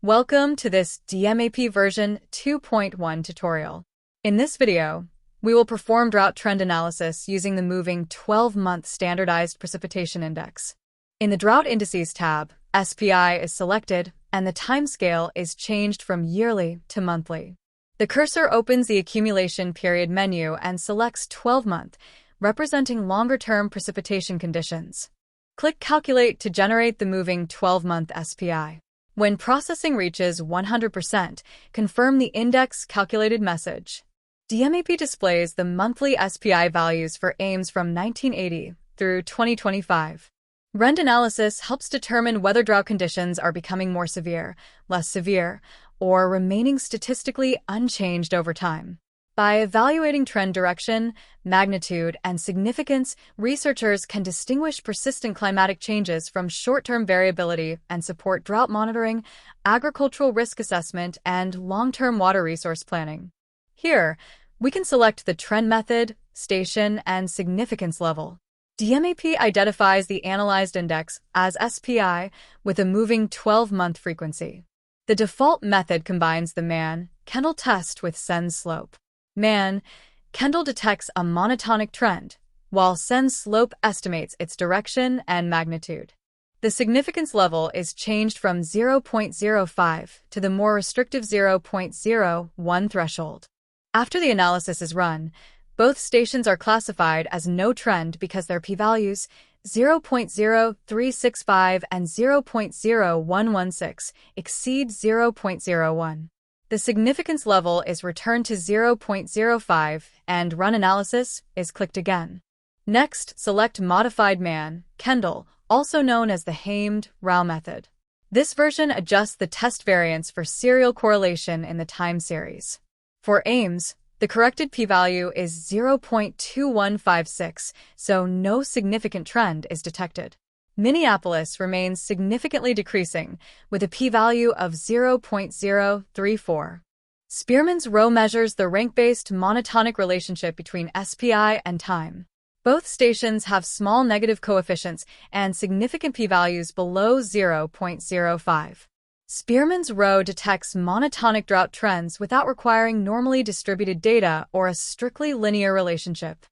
Welcome to this DMAP version 2.1 tutorial. In this video, we will perform drought trend analysis using the moving 12-month Standardized Precipitation Index. In the Drought Indices tab, SPI is selected and the timescale is changed from yearly to monthly. The cursor opens the accumulation period menu and selects 12-month, representing longer-term precipitation conditions. Click Calculate to generate the moving 12-month SPI. When processing reaches 100%, confirm the index calculated message. DMAP displays the monthly SPI values for Ames from 1980 through 2025. Trend analysis helps determine whether drought conditions are becoming more severe, less severe, or remaining statistically unchanged over time. By evaluating trend direction, magnitude, and significance, researchers can distinguish persistent climatic changes from short-term variability and support drought monitoring, agricultural risk assessment, and long-term water resource planning. Here, we can select the trend method, station, and significance level. DMAP identifies the analyzed index as SPI with a moving 12-month frequency. The default method combines the Mann-Kendall test with Sen's slope. Mann-Kendall detects a monotonic trend, while Sen's slope estimates its direction and magnitude. The significance level is changed from 0.05 to the more restrictive 0.01 threshold. After the analysis is run, both stations are classified as no trend because their p-values 0.0365 and 0.0116 exceed 0.01. The significance level is returned to 0.05 and run analysis is clicked again. Next, select Modified Mann-Kendall, also known as the Hamed-Rao method. This version adjusts the test variance for serial correlation in the time series. For Ames, the corrected p-value is 0.2156, so no significant trend is detected. Minneapolis remains significantly decreasing, with a p-value of 0.034. Spearman's row measures the rank-based monotonic relationship between SPI and time. Both stations have small negative coefficients and significant p-values below 0.05. Spearman's row detects monotonic drought trends without requiring normally distributed data or a strictly linear relationship.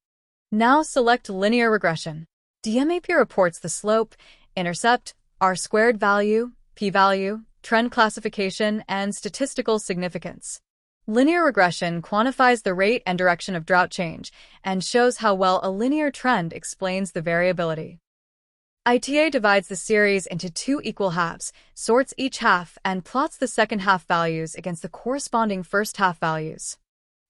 Now select linear regression. DMAP reports the slope, intercept, R-squared value, p-value, trend classification, and statistical significance. Linear regression quantifies the rate and direction of drought change and shows how well a linear trend explains the variability. ITA divides the series into two equal halves, sorts each half, and plots the second half values against the corresponding first half values.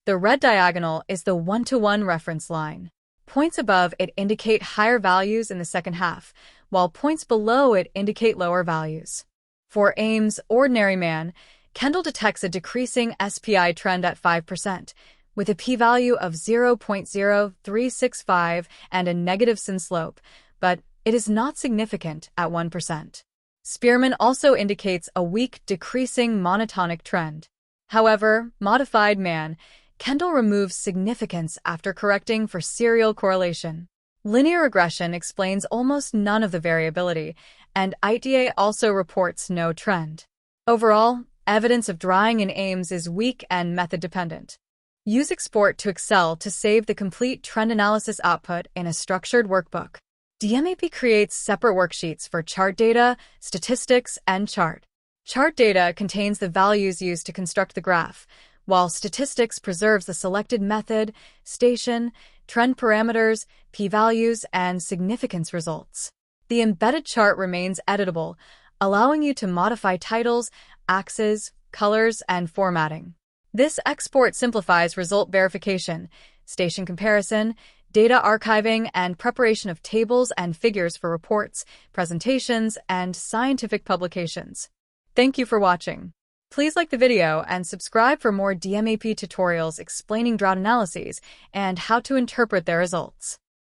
The red diagonal is the one-to-one reference line. Points above it indicate higher values in the second half, while points below it indicate lower values. For Ames ordinary Mann-Kendall detects a decreasing SPI trend at 5%, with a p-value of 0.0365 and a negative Sen slope, but it is not significant at 1%. Spearman also indicates a weak decreasing monotonic trend. However, modified Mann-Kendall removes significance after correcting for serial correlation. Linear regression explains almost none of the variability, and ITA also reports no trend. Overall, evidence of drying in Ames is weak and method-dependent. Use Export to Excel to save the complete trend analysis output in a structured workbook. DMAP creates separate worksheets for chart data, statistics, and chart. Chart data contains the values used to construct the graph, while statistics preserves the selected method, station, trend parameters, p-values, and significance results. The embedded chart remains editable, allowing you to modify titles, axes, colors, and formatting. This export simplifies result verification, station comparison, data archiving, and preparation of tables and figures for reports, presentations, and scientific publications. Thank you for watching. Please like the video and subscribe for more DMAP tutorials explaining drought analyses and how to interpret their results.